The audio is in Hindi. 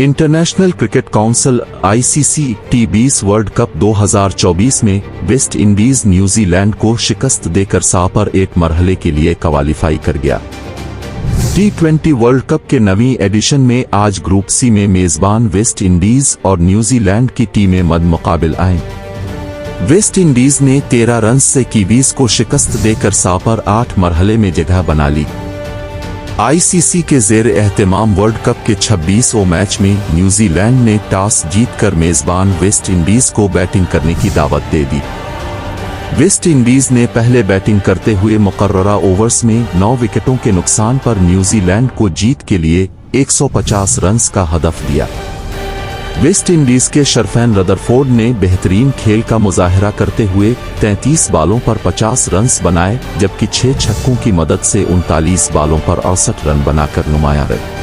International cricket council (ICC) T20 world cup 2024 में वेस्ट इंडीज न्यूजीलैंड को शिकस्त देकर सापर एक मरहले के लिए क्वालिफाई कर गया। T20 वर्ल्ड कप के नवीं एडिशन में आज ग्रुप सी में मेजबान वेस्ट इंडीज और न्यूजीलैंड की टीमें मद्दमुकाबिल आईं। वेस्ट इंडीज ने 13 रन से कीवीज को शिकस्त देकर सापर 8 मरहले में जगह बना ली। ICC के ज़ेर एहतमाम वर्ल्ड कप के 26वें मैच में न्यूजीलैंड ने टॉस जीतकर मेजबान वेस्ट इंडीज को बैटिंग करने की दावत दे दी। वेस्ट इंडीज ने पहले बैटिंग करते हुए मुकर्ररा ओवर्स में 9 विकेटों के नुकसान पर न्यूजीलैंड को जीत के लिए 150 रन का हदफ दिया। वेस्ट इंडीज के शरफैन रदरफोर्ड ने बेहतरीन खेल का मुजाहरा करते हुए 33 बालों पर 50 रन बनाए, जबकि 6 छक्कों की मदद से 39 बालों पर 68 रन बनाकर नुमाया रहे।